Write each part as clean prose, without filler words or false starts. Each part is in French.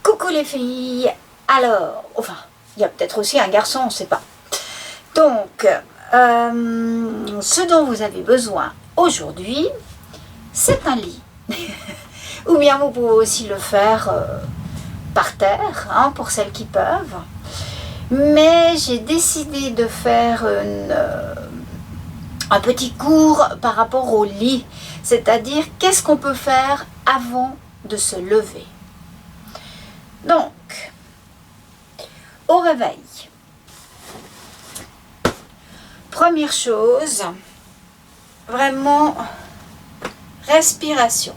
Coucou les filles. Alors, enfin, il y a peut-être aussi un garçon, on ne sait pas. Donc, ce dont vous avez besoin aujourd'hui, c'est un lit. Ou bien vous pouvez aussi le faire par terre, hein, pour celles qui peuvent. Mais j'ai décidé de faire un petit cours par rapport au lit. C'est-à-dire, qu'est-ce qu'on peut faire avant de se lever. Donc, au réveil, première chose, vraiment, respiration.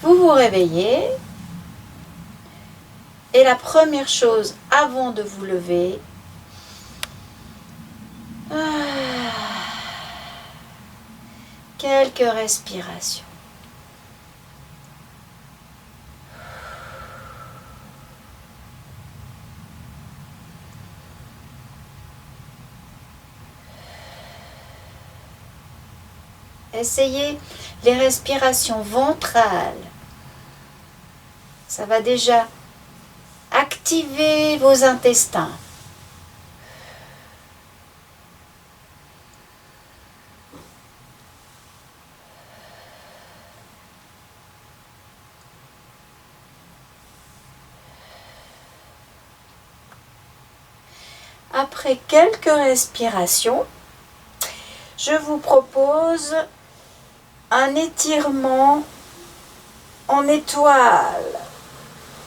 Vous vous réveillez et la première chose avant de vous lever, quelques respirations. Essayez les respirations ventrales. Ça va déjà activer vos intestins. Après quelques respirations, je vous propose un étirement en étoile.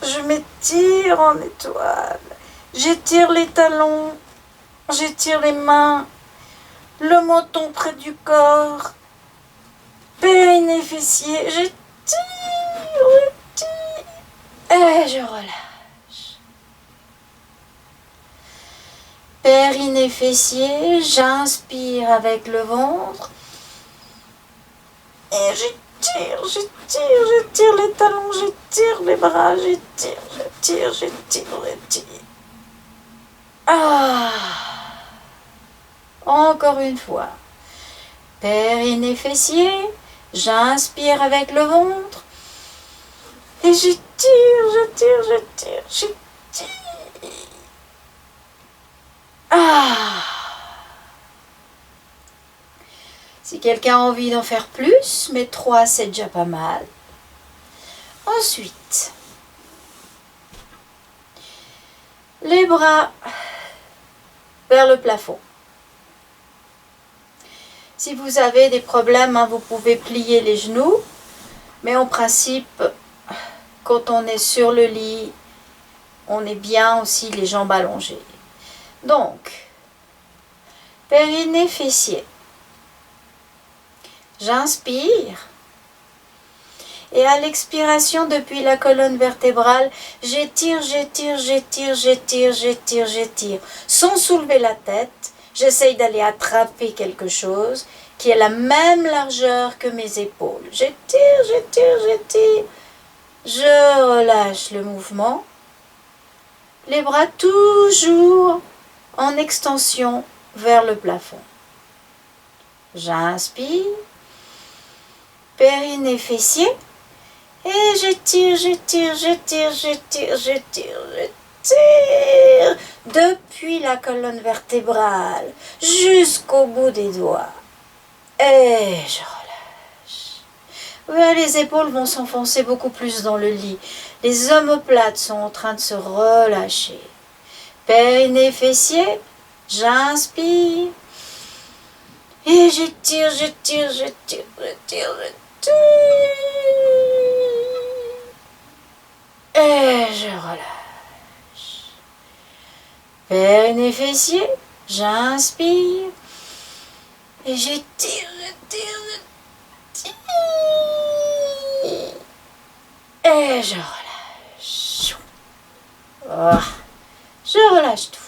Je m'étire en étoile. J'étire les talons, j'étire les mains, le menton près du corps, périnée fessier, j'étire et je relâche. Périnée fessier, j'inspire avec le ventre et j'étire les talons, j'étire les bras, j'étire. Ah! Encore une fois. Périnée fessier, j'inspire avec le ventre et j'étire. Ah! Si quelqu'un a envie d'en faire plus, mais 3 c'est déjà pas mal. Ensuite, les bras vers le plafond. Si vous avez des problèmes, hein, vous pouvez plier les genoux, mais en principe, quand on est sur le lit, on est bien aussi les jambes allongées. Donc, périnée fessier. J'inspire et à l'expiration depuis la colonne vertébrale, j'étire. Sans soulever la tête, j'essaye d'aller attraper quelque chose qui est la même largeur que mes épaules. J'étire. Je relâche le mouvement. Les bras toujours en extension vers le plafond. J'inspire. Périnée fessier et j'étire depuis la colonne vertébrale jusqu'au bout des doigts et je relâche. Ouais, les épaules vont s'enfoncer beaucoup plus dans le lit, les omoplates sont en train de se relâcher. Périnée fessier, j'inspire et j'étire et je relâche. Périnée fessier, j'inspire et j'étire et je relâche. Oh, je relâche tout.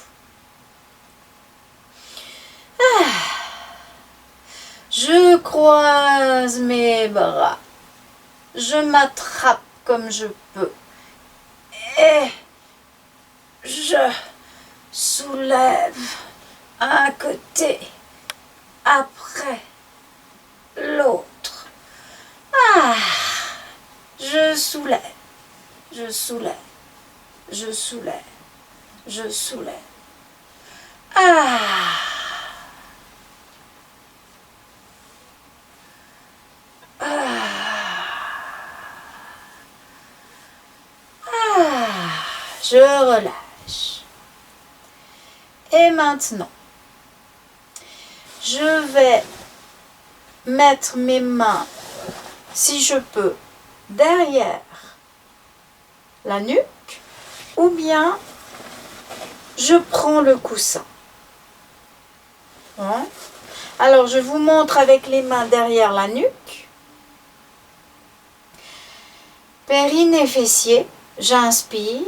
Je croise mes bras, je m'attrape comme je peux et je soulève un côté après l'autre. Je Je soulève, je soulève, je soulève, je soulève. Ah! Je relâche. Et maintenant, je vais mettre mes mains, si je peux, derrière la nuque, ou bien je prends le coussin. Hein? Alors, je vous montre avec les mains derrière la nuque. Périnée, fessier, j'inspire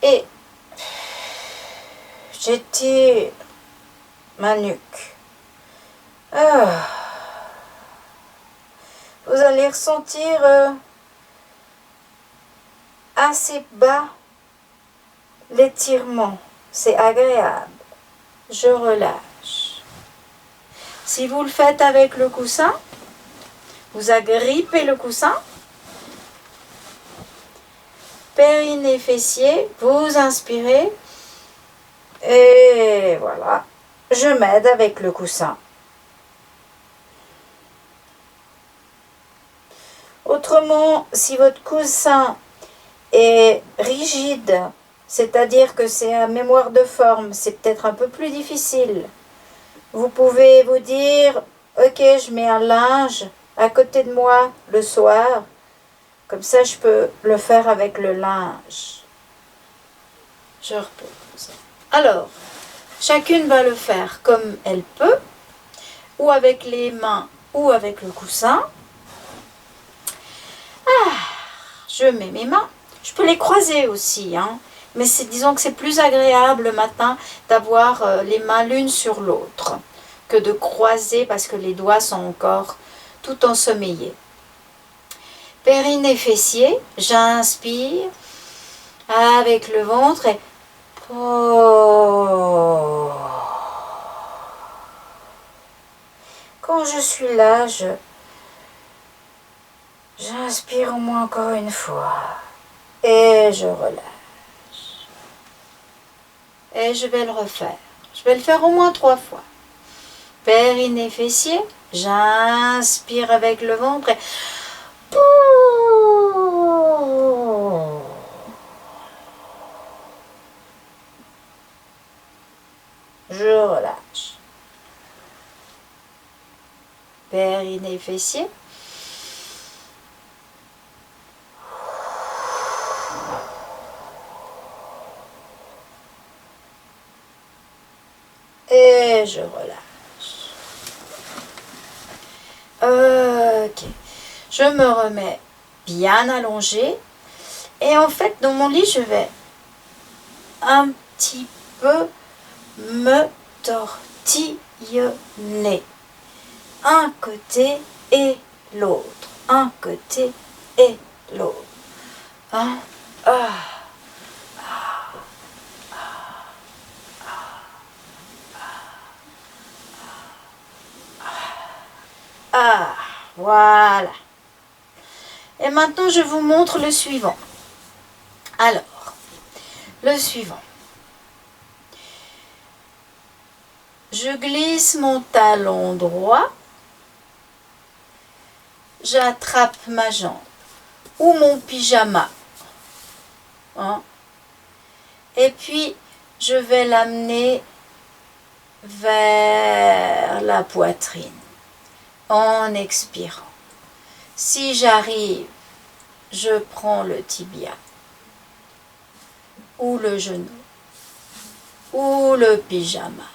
et j'étire ma nuque. Ah. Vous allez ressentir assez bas l'étirement. C'est agréable. Je relâche. Si vous le faites avec le coussin, vous agrippez le coussin. Périnée, fessier, vous inspirez. Et voilà. Je m'aide avec le coussin. Autrement, si votre coussin est rigide, c'est-à-dire que c'est à mémoire de forme, c'est peut-être un peu plus difficile. Vous pouvez vous dire, ok, je mets un linge à côté de moi le soir, comme ça je peux le faire avec le linge. Je repose. Alors, chacune va le faire comme elle peut, ou avec les mains, ou avec le coussin. Je mets mes mains, je peux les croiser aussi, hein, mais disons que c'est plus agréable le matin d'avoir les mains l'une sur l'autre que de croiser parce que les doigts sont encore tout ensommeillés. Périnée, fessier, j'inspire avec le ventre et oh. Quand je suis là, j'inspire au moins encore une fois et je relâche. Et je vais le refaire. Je vais le faire au moins 3 fois. Périnée, fessier, j'inspire avec le ventre et je relâche. Périnée, fessier. Et je relâche. Ok. Je me remets bien allongée. Et en fait, dans mon lit, je vais un petit peu me tortillonner. Un côté et l'autre. Un côté et l'autre. Un, voilà. Et maintenant, je vous montre le suivant. Alors, le suivant. Je glisse mon talon droit. J'attrape ma jambe ou mon pyjama. Hein? Et puis, je vais l'amener vers la poitrine en expirant. Si j'arrive, je prends le tibia ou le genou ou le pyjama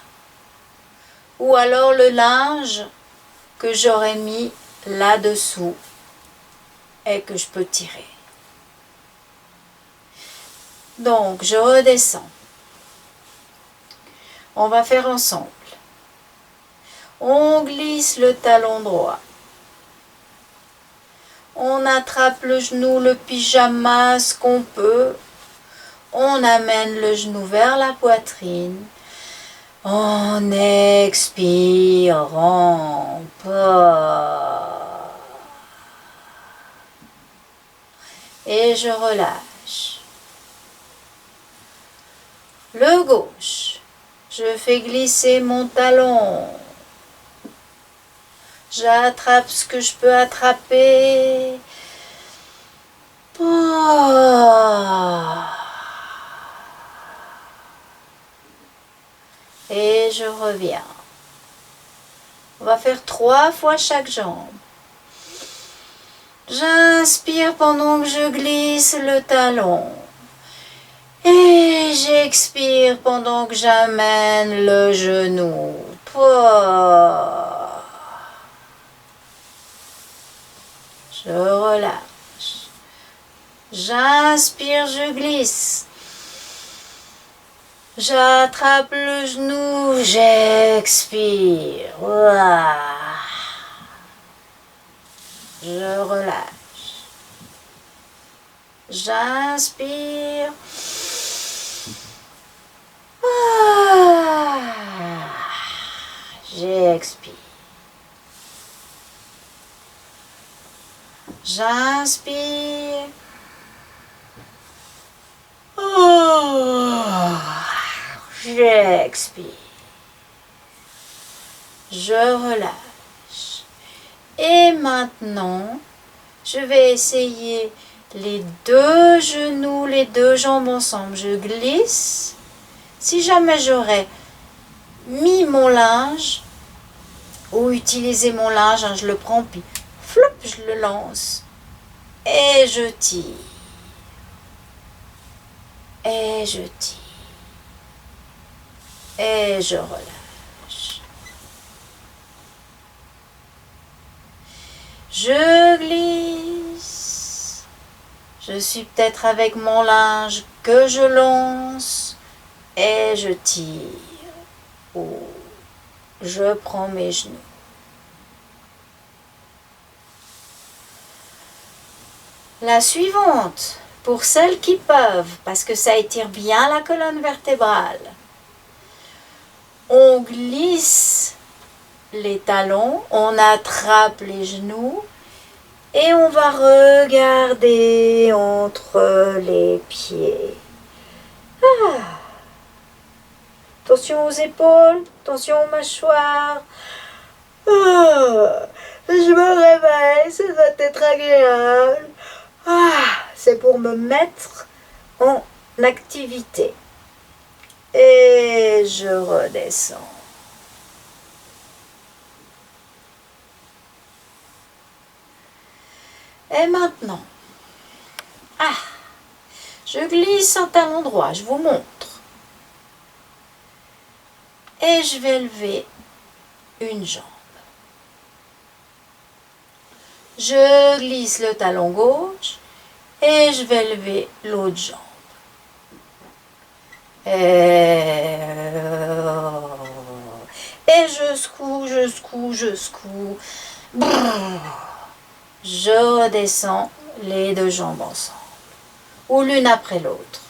ou alors le linge que j'aurais mis là-dessous et que je peux tirer. Donc, je redescends. On va faire ensemble. On glisse le talon droit. On attrape le genou, le pyjama, ce qu'on peut. On amène le genou vers la poitrine. En expirant. je relâche. Le gauche, je fais glisser mon talon. J'attrape ce que je peux attraper. Et je reviens. On va faire 3 fois chaque jambe. J'inspire pendant que je glisse le talon. Et j'expire pendant que j'amène le genou. Je relâche. J'inspire, je glisse. J'attrape le genou, j'expire. Je relâche. J'inspire. J'expire. J'inspire. J'expire. Je relâche. Et maintenant, je vais essayer les 2 genoux, les 2 jambes ensemble. Je glisse. Si jamais j'aurais mis mon linge ou utilisé mon linge, je le prends puis flop, je le lance et je tire. Et je tire. Et je relâche. Je glisse. Je suis peut-être avec mon linge que je lance et je tire. Ou je prends mes genoux. La suivante, pour celles qui peuvent, parce que ça étire bien la colonne vertébrale. On glisse les talons, on attrape les genoux et on va regarder entre les pieds. Attention aux épaules, attention aux mâchoires. Je me réveille, ça doit être agréable. C'est pour me mettre en activité. Et je redescends. Et maintenant, je glisse un talon droit, je vous montre. Et je vais lever une jambe. Je glisse le talon gauche et je vais lever l'autre jambe. Et je secoue, je secoue, je secoue. Je redescends les 2 jambes ensemble. Ou l'une après l'autre.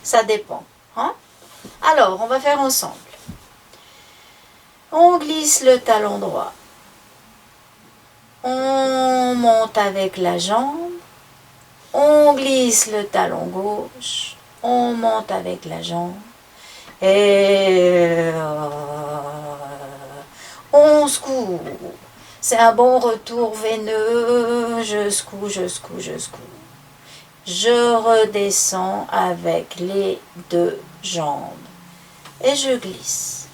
Ça dépend. Alors, on va faire ensemble. On glisse le talon droit. On monte avec la jambe. On glisse le talon gauche. On monte avec la jambe. Et on secoue. C'est un bon retour veineux. Je secoue, je secoue, je secoue. Je redescends avec les 2 jambes. Et je glisse.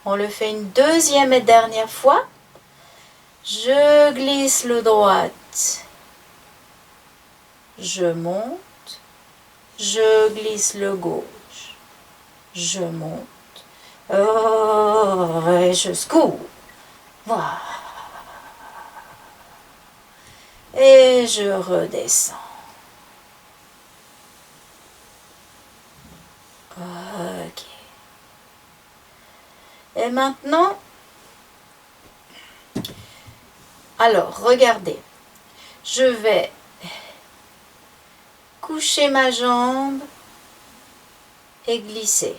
On le fait une 2e et dernière fois. Je glisse le droit. Je monte. Je glisse le gauche. Je monte. Et je secoue. Voilà. Et je redescends. Ok. Et maintenant, alors, regardez. Je vais coucher ma jambe et glisser.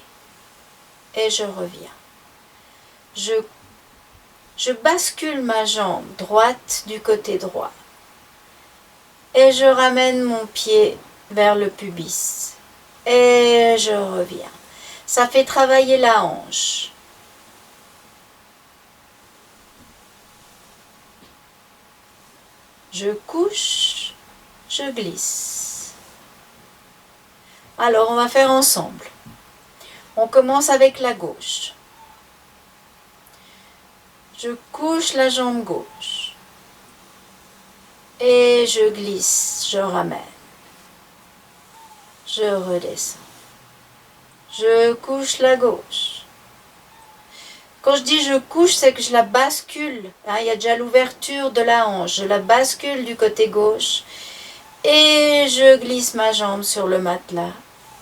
Et je reviens. Je bascule ma jambe droite du côté droit. Et je ramène mon pied vers le pubis. Et je reviens. Ça fait travailler la hanche. Je couche, je glisse. Alors, on va faire ensemble. On commence avec la gauche. Je couche la jambe gauche. Et je glisse, je ramène. Je redescends. Je couche la gauche. Quand je dis je couche, c'est que je la bascule. Hein, il y a déjà l'ouverture de la hanche. Je la bascule du côté gauche. Et je glisse ma jambe sur le matelas.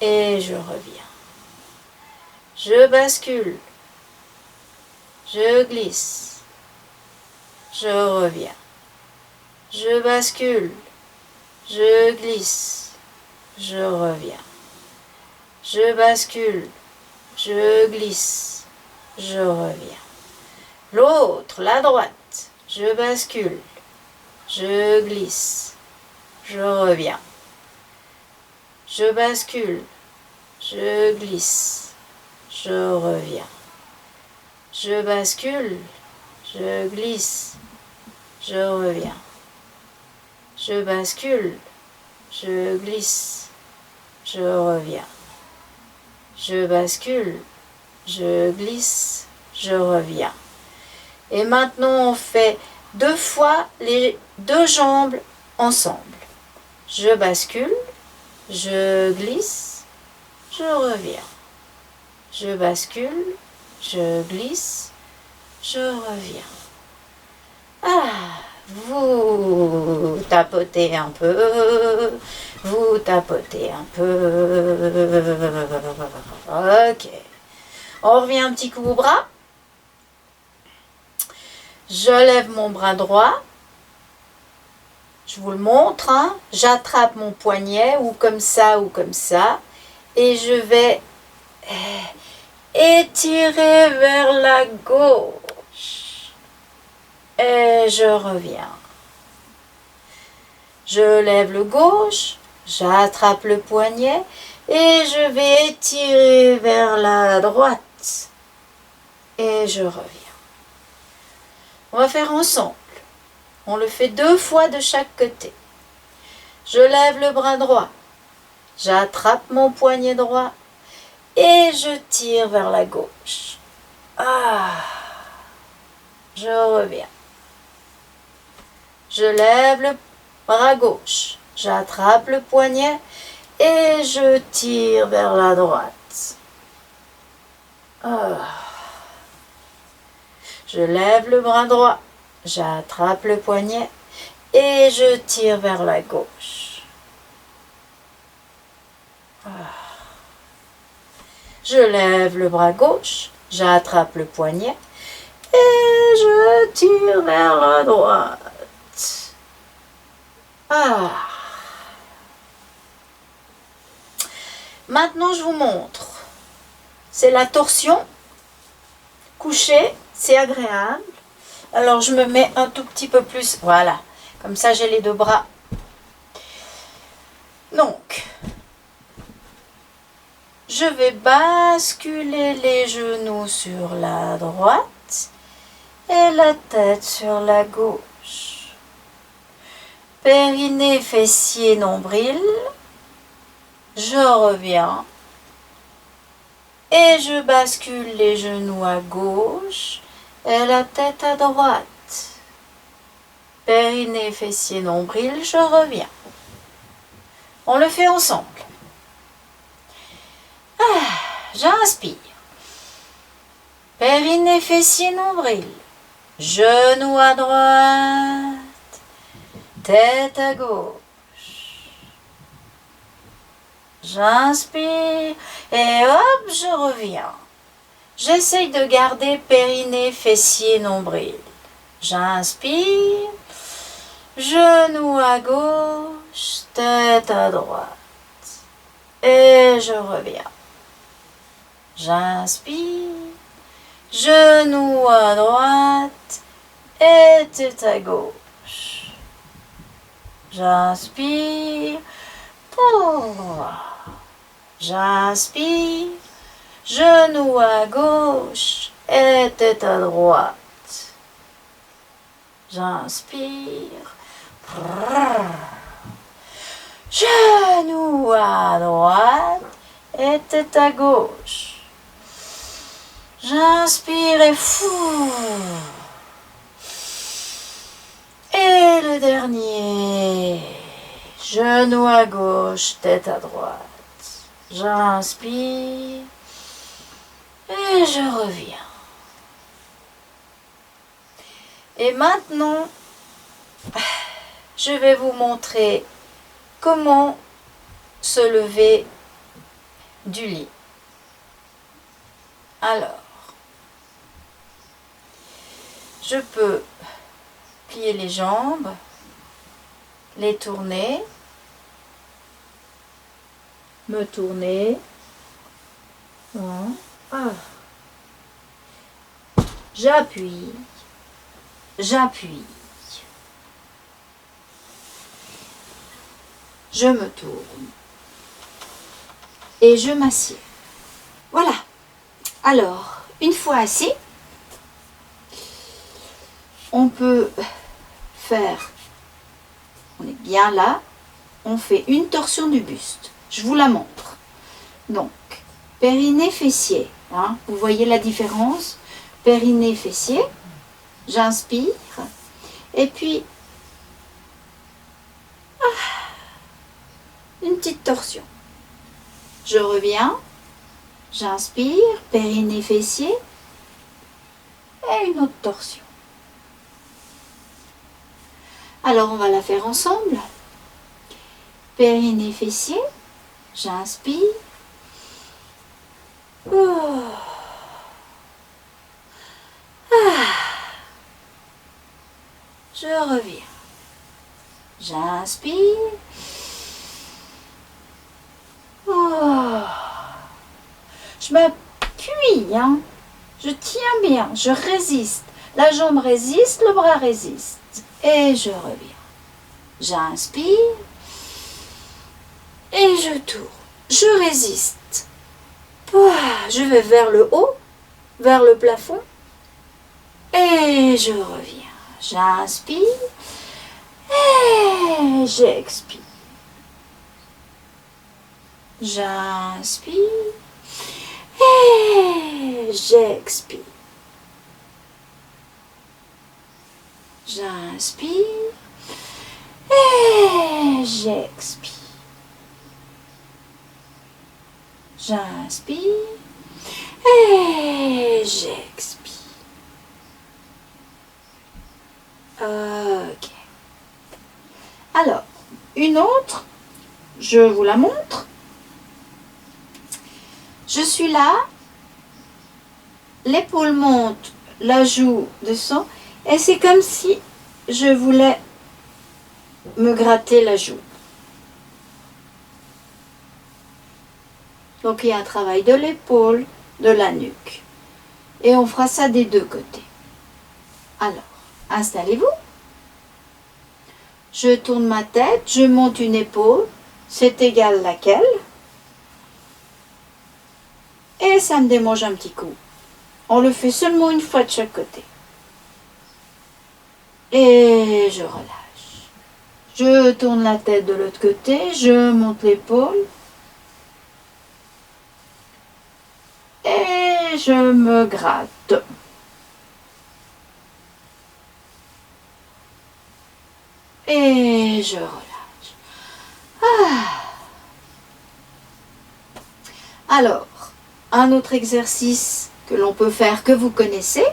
Et je reviens. Je bascule. Je glisse. Je reviens. Je bascule. Je glisse. Je reviens. Je bascule. Je glisse. Je reviens. L'autre, la droite. Je bascule. Je glisse. Je reviens. Je bascule. Je glisse. Je reviens. Je bascule. Je glisse. Je reviens. Je bascule. Je glisse. Je reviens. Je bascule. Je glisse. Je reviens. Et maintenant, on fait 2 fois les 2 jambes ensemble. Je bascule. Je glisse. Je reviens. Je bascule. Je glisse. Je reviens. Ah, vous tapotez un peu. Vous tapotez un peu. Ok. On revient un petit coup au bras. Je lève mon bras droit. Je vous le montre. Hein. J'attrape mon poignet ou comme ça ou comme ça. Et je vais étirer vers la gauche. Et je reviens. Je lève le gauche. J'attrape le poignet. Et je vais étirer vers la droite. Et je reviens. On va faire ensemble. On le fait 2 fois de chaque côté. Je lève le bras droit. J'attrape mon poignet droit. Et je tire vers la gauche. Ah. Je reviens. Je lève le bras gauche. J'attrape le poignet. Et je tire vers la droite. Ah. Je lève le bras droit. J'attrape le poignet. Et je tire vers la gauche. Ah. Je lève le bras gauche. J'attrape le poignet. Et je tire vers la droite. Ah. Maintenant, je vous montre. C'est la torsion. Couché, c'est agréable. Alors, je me mets un tout petit peu plus. Voilà. Comme ça, j'ai les 2 bras. Donc, je vais basculer les genoux sur la droite et la tête sur la gauche. Périnée, fessier, nombril. Je reviens. Et je bascule les genoux à gauche et la tête à droite. Périnée, fessier, nombril, je reviens. On le fait ensemble. Ah, j'inspire. Périnée, fessier, nombril. Genoux à droite. Tête à gauche. J'inspire et hop, je reviens. J'essaye de garder périnée, fessier, nombril. J'inspire, genou à gauche, tête à droite. Et je reviens. J'inspire, genou à droite et tête à gauche. J'inspire. Oh. J'inspire. Genou à gauche et tête à droite. J'inspire. Genou à droite et tête à gauche. J'inspire et fou. Et le dernier. Genou à gauche, tête à droite. J'inspire. Et je reviens. Et maintenant, je vais vous montrer comment se lever du lit. Alors, je peux plier les jambes, les tourner, me tourner. J'appuie, j'appuie. Je me tourne et je m'assieds. Voilà. Alors, une fois assis, on peut faire, on est bien là, on fait une torsion du buste. Je vous la montre. Donc, périnée, fessier. Hein, vous voyez la différence? Périnée, fessier. J'inspire. Et puis, une petite torsion. Je reviens. J'inspire. Périnée, fessier. Et une autre torsion. Alors, on va la faire ensemble. Périnée, fessier. J'inspire. Oh. Je reviens. J'inspire. Oh. Je m'appuie, hein. Je tiens bien, je résiste. La jambe résiste, le bras résiste. Et je reviens. J'inspire. Et je tourne. Je résiste. Je vais vers le haut, vers le plafond. Et je reviens. J'inspire. Et j'expire. J'inspire. Et j'expire. J'inspire. Et j'expire. J'inspire. Et j'expire. Ok. Alors, une autre, je vous la montre. Je suis là, l'épaule monte, la joue descend, et c'est comme si je voulais me gratter la joue. Donc il y a un travail de l'épaule, de la nuque. Et on fera ça des deux côtés. Alors, installez-vous. Je tourne ma tête, je monte une épaule, c'est égal laquelle. Et ça me démange un petit coup. On le fait seulement une fois de chaque côté. Et je relâche. Je tourne la tête de l'autre côté, je monte l'épaule. Et je me gratte. Et je relâche. Alors, un autre exercice que l'on peut faire, que vous connaissez.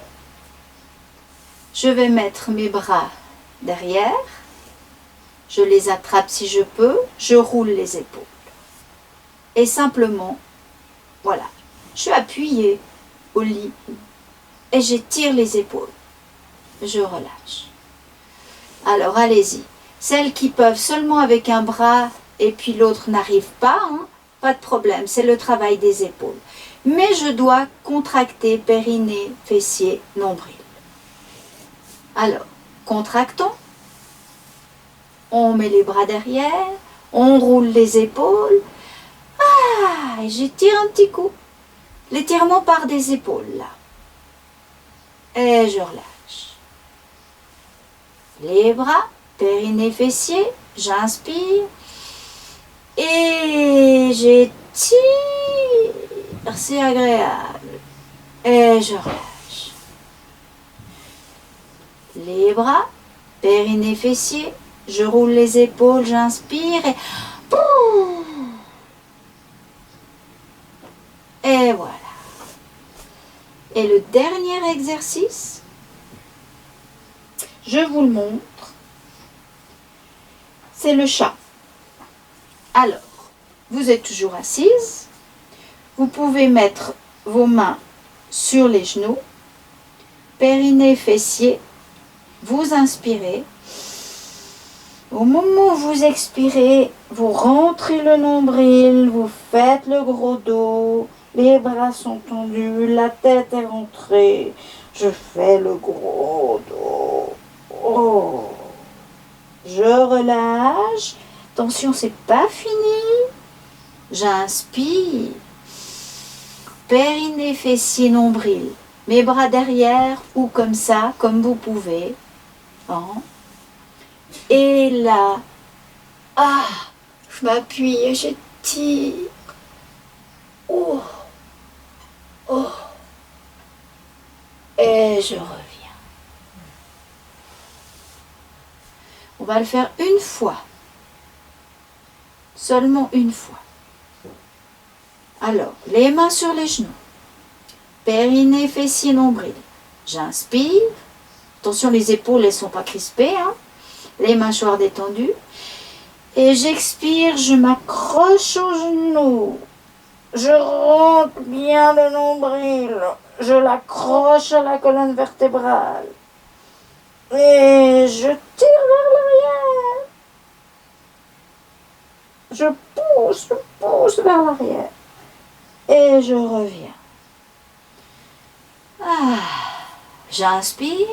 Je vais mettre mes bras derrière. Je les attrape si je peux. Je roule les épaules. Et simplement, voilà. Je suis appuyée au lit et j'étire les épaules. Je relâche. Alors, allez-y. Celles qui peuvent seulement avec un bras et puis l'autre n'arrive pas, hein, pas de problème, c'est le travail des épaules. Mais je dois contracter périnée, fessier, nombril. Alors, contractons. On met les bras derrière, on roule les épaules. Ah, et j'étire un petit coup. L'étirement part des épaules, là. Et je relâche. Les bras, périnée, fessier, j'inspire. Et j'étire. C'est agréable. Et je relâche. Les bras, périnée, fessier, je roule les épaules, j'inspire et... Et voilà. Et le dernier exercice, je vous le montre, c'est le chat. Alors, vous êtes toujours assise, vous pouvez mettre vos mains sur les genoux, périnée, fessier, vous inspirez. Au moment où vous expirez, vous rentrez le nombril, vous faites le gros dos, les bras sont tendus, la tête est rentrée. Je fais le gros dos. Oh. Je relâche. Attention, c'est pas fini. J'inspire. Périnée, fessier, nombril. Mes bras derrière ou comme ça, comme vous pouvez. Hein. Et là, ah, je m'appuie et j'étire. Oh, oh. Et je reviens. On va le faire une fois. Seulement une fois. Alors, les mains sur les genoux. Périnée, fessier, nombril. J'inspire. Attention, les épaules, elles ne sont pas crispées. Hein. Les mâchoires détendues. Et j'expire, je m'accroche aux genoux. Je rentre bien le nombril. Je l'accroche à la colonne vertébrale. Et je tire vers l'arrière. Je pousse vers l'arrière. Et je reviens. Ah, j'inspire.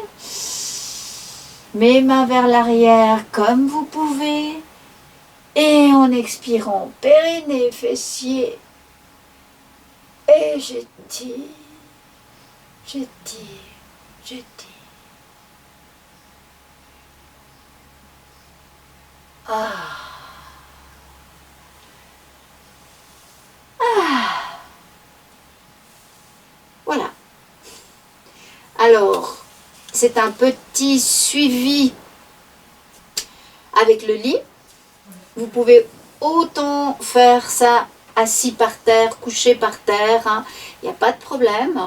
Mes mains vers l'arrière comme vous pouvez. Et en expirant, périnée, fessier. Et j'étire. Ah. Ah. Voilà. Alors, c'est un petit suivi avec le lit. Vous pouvez autant faire ça assis par terre, couché par terre, hein. Il n'y a pas de problème.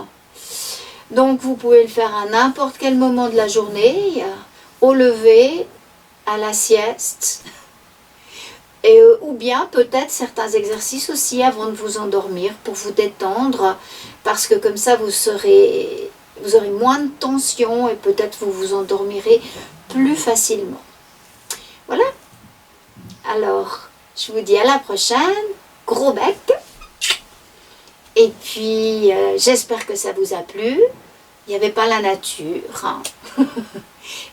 Donc vous pouvez le faire à n'importe quel moment de la journée, au lever, à la sieste, et, ou bien peut-être certains exercices aussi avant de vous endormir pour vous détendre, parce que comme ça vous aurez moins de tension et peut-être vous vous endormirez plus facilement. Voilà. Alors, je vous dis à la prochaine. Gros bec. Et puis, j'espère que ça vous a plu. Il n'y avait pas la nature. Hein.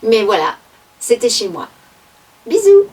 Mais voilà, c'était chez moi. Bisous.